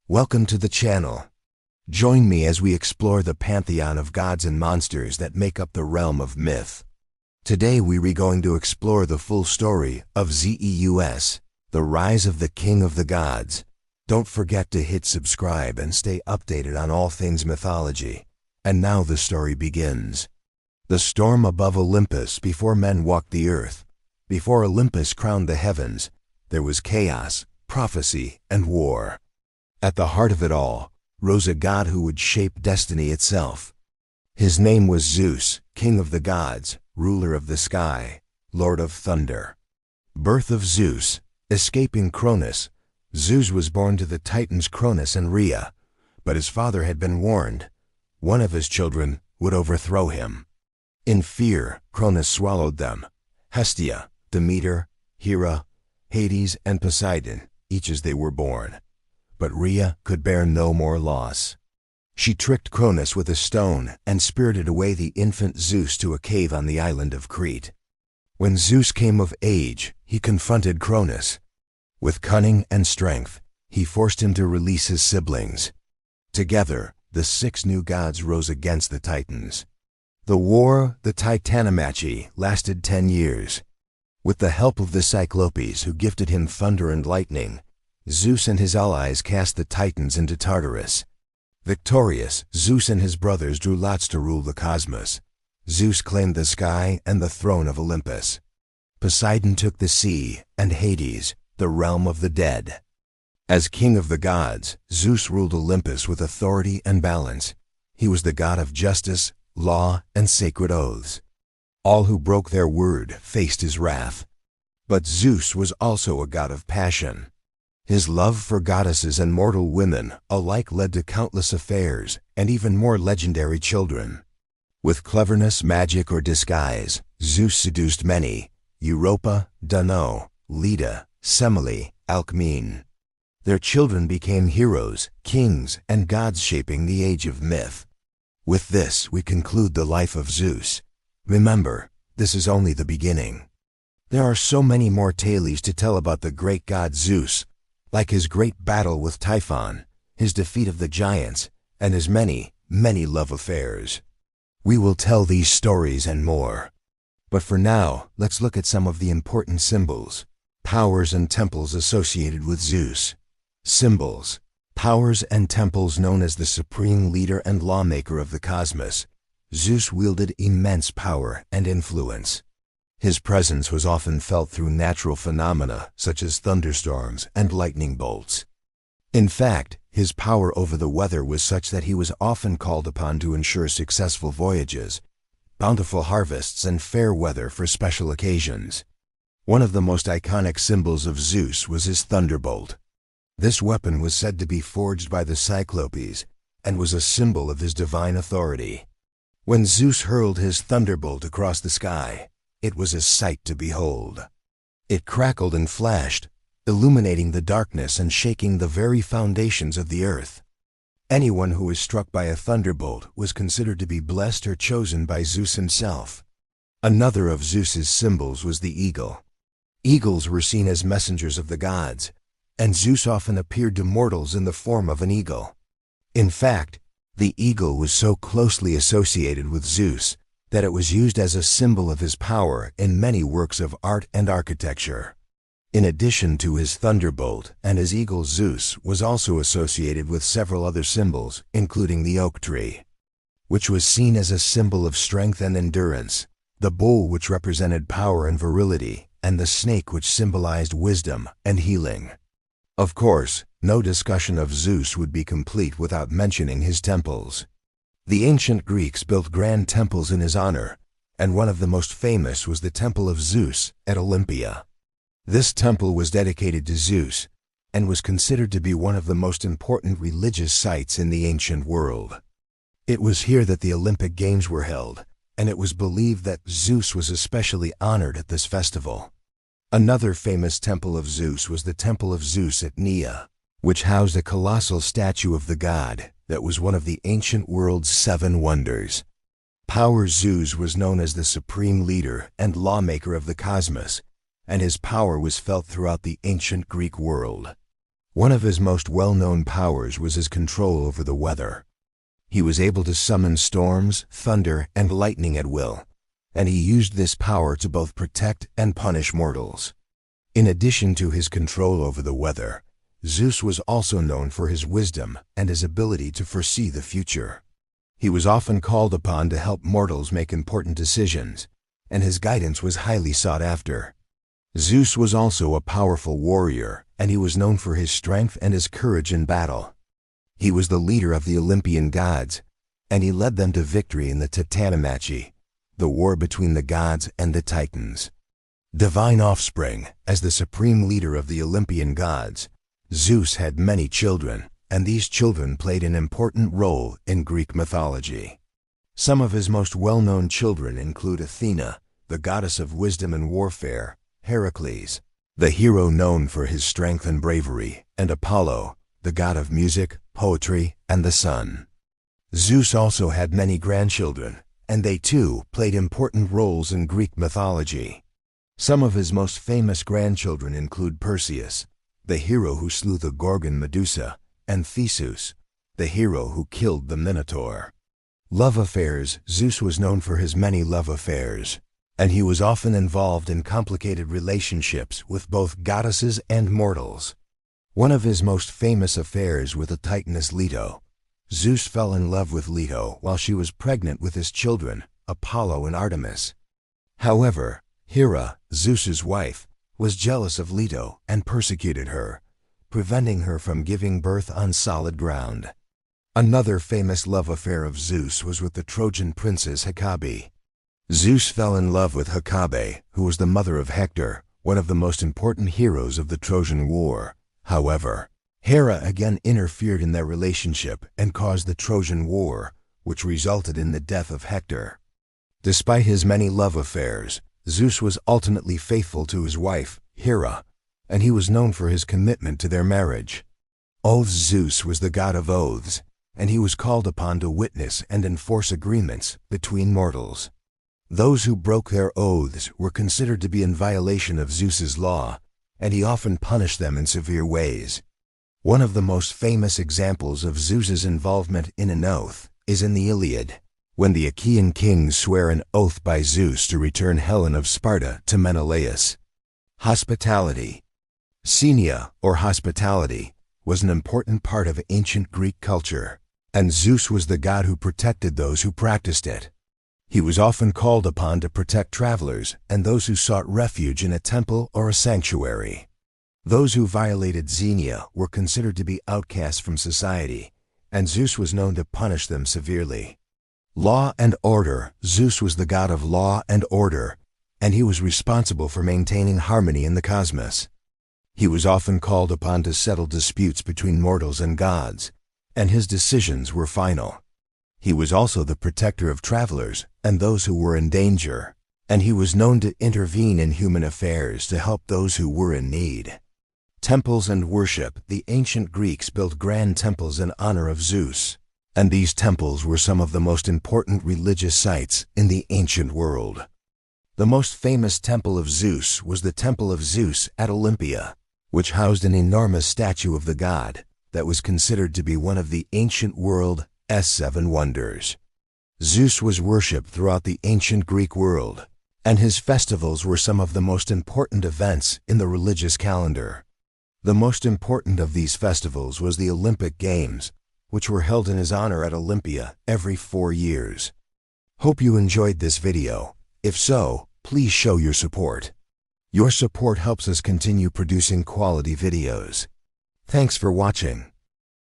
Welcome to the channel. Join me as we explore the pantheon of gods and monsters that make up the realm of myth. Today we're going to explore the full story of ZEUS, the rise of the King of the Gods. Don't forget to hit subscribe and stay updated on all things mythology. And now the story begins. The storm above Olympus before men walked the earth. Before Olympus crowned the heavens, there was chaos, prophecy, and war. At the heart of it all rose a god who would shape destiny itself. His name was Zeus, king of the gods, ruler of the sky, lord of thunder. Birth of Zeus. Escaping Cronus, Zeus was born to the titans Cronus and Rhea, but his father had been warned. One of his children would overthrow him. In fear, Cronus swallowed them: Hestia, Demeter, Hera, Hades, and Poseidon, each as they were born. But Rhea could bear no more loss. She tricked Cronus with a stone and spirited away the infant Zeus to a cave on the island of Crete. When Zeus came of age, he confronted Cronus. With cunning and strength, he forced him to release his siblings. Together, the 6 new gods rose against the Titans. The war, the Titanomachi, lasted 10 years. With the help of the Cyclopes, who gifted him thunder and lightning, Zeus and his allies cast the Titans into Tartarus. Victorious, Zeus and his brothers drew lots to rule the cosmos. Zeus claimed the sky and the throne of Olympus. Poseidon took the sea, and Hades, the realm of the dead. As king of the gods, Zeus ruled Olympus with authority and balance. He was the god of justice, law, and sacred oaths. All who broke their word faced his wrath. But Zeus was also a god of passion. His love for goddesses and mortal women alike led to countless affairs and even more legendary children. With cleverness, magic, or disguise, Zeus seduced many: Europa, Danae, Leda, Semele, Alcmene. Their children became heroes, kings, and gods, shaping the age of myth. With this, we conclude the life of Zeus. Remember, this is only the beginning. There are so many more tales to tell about the great god Zeus, like his great battle with Typhon, his defeat of the giants, and his many, many love affairs. We will tell these stories and more. But for now, let's look at some of the important symbols, powers, and temples associated with Zeus. Symbols. Powers and temples. Known as the supreme leader and lawmaker of the cosmos, Zeus wielded immense power and influence. His presence was often felt through natural phenomena such as thunderstorms and lightning bolts. In fact, his power over the weather was such that he was often called upon to ensure successful voyages, bountiful harvests, and fair weather for special occasions. One of the most iconic symbols of Zeus was his thunderbolt. This weapon was said to be forged by the Cyclopes and was a symbol of his divine authority. When Zeus hurled his thunderbolt across the sky, it was a sight to behold. It crackled and flashed, illuminating the darkness and shaking the very foundations of the earth. Anyone who was struck by a thunderbolt was considered to be blessed or chosen by Zeus himself. Another of Zeus's symbols was the eagle. Eagles were seen as messengers of the gods, and Zeus often appeared to mortals in the form of an eagle. In fact, the eagle was so closely associated with Zeus that it was used as a symbol of his power in many works of art and architecture. In addition to his thunderbolt and his eagle, Zeus was also associated with several other symbols, including the oak tree, which was seen as a symbol of strength and endurance, the bull, which represented power and virility, and the snake, which symbolized wisdom and healing. Of course, no discussion of Zeus would be complete without mentioning his temples. The ancient Greeks built grand temples in his honor, and one of the most famous was the Temple of Zeus at Olympia. This temple was dedicated to Zeus and was considered to be one of the most important religious sites in the ancient world. It was here that the Olympic Games were held, and it was believed that Zeus was especially honored at this festival. Another famous temple of Zeus was the Temple of Zeus at Nea, which housed a colossal statue of the god that was one of the ancient world's 7 wonders. Power. Zeus was known as the supreme leader and lawmaker of the cosmos, and his power was felt throughout the ancient Greek world. One of his most well-known powers was his control over the weather. He was able to summon storms, thunder, and lightning at will, and he used this power to both protect and punish mortals. In addition to his control over the weather, Zeus was also known for his wisdom and his ability to foresee the future. He was often called upon to help mortals make important decisions, and his guidance was highly sought after. Zeus was also a powerful warrior, and he was known for his strength and his courage in battle. He was the leader of the Olympian gods, and he led them to victory in the Titanomachi, the war between the gods and the Titans. Divine offspring, as the supreme leader of the Olympian gods, Zeus had many children, and these children played an important role in Greek mythology. Some of his most well-known children include Athena, the goddess of wisdom and warfare, Heracles, the hero known for his strength and bravery, and Apollo, the god of music, poetry, and the sun. Zeus also had many grandchildren, and they too played important roles in Greek mythology. Some of his most famous grandchildren include Perseus, the hero who slew the Gorgon Medusa, and Theseus, the hero who killed the Minotaur. Love affairs. Zeus was known for his many love affairs, and he was often involved in complicated relationships with both goddesses and mortals. One of his most famous affairs with the Titaness Leto. Zeus fell in love with Leto while she was pregnant with his children, Apollo and Artemis. However, Hera, Zeus's wife, was jealous of Leto and persecuted her, preventing her from giving birth on solid ground. Another famous love affair of Zeus was with the Trojan princess Hekabe. Zeus fell in love with Hekabe, who was the mother of Hector, one of the most important heroes of the Trojan War. However, Hera again interfered in their relationship and caused the Trojan War, which resulted in the death of Hector. Despite his many love affairs, Zeus was ultimately faithful to his wife, Hera, and he was known for his commitment to their marriage. Oaths. Zeus was the god of oaths, and he was called upon to witness and enforce agreements between mortals. Those who broke their oaths were considered to be in violation of Zeus's law, and he often punished them in severe ways. One of the most famous examples of Zeus's involvement in an oath is in the Iliad, when the Achaean kings swear an oath by Zeus to return Helen of Sparta to Menelaus. Hospitality. Xenia, or hospitality, was an important part of ancient Greek culture, and Zeus was the god who protected those who practiced it. He was often called upon to protect travelers and those who sought refuge in a temple or a sanctuary. Those who violated Xenia were considered to be outcasts from society, and Zeus was known to punish them severely. Law and order. Zeus was the god of law and order, and he was responsible for maintaining harmony in the cosmos. He was often called upon to settle disputes between mortals and gods, and his decisions were final. He was also the protector of travelers and those who were in danger, and he was known to intervene in human affairs to help those who were in need. Temples and worship. The ancient Greeks built grand temples in honor of Zeus, and these temples were some of the most important religious sites in the ancient world. The most famous temple of Zeus was the Temple of Zeus at Olympia, which housed an enormous statue of the god that was considered to be one of the ancient world's seven wonders. Zeus was worshipped throughout the ancient Greek world, and his festivals were some of the most important events in the religious calendar. The most important of these festivals was the Olympic Games, which were held in his honor at Olympia every 4 years. Hope you enjoyed this video. If so, please show your support. Your support helps us continue producing quality videos. Thanks for watching.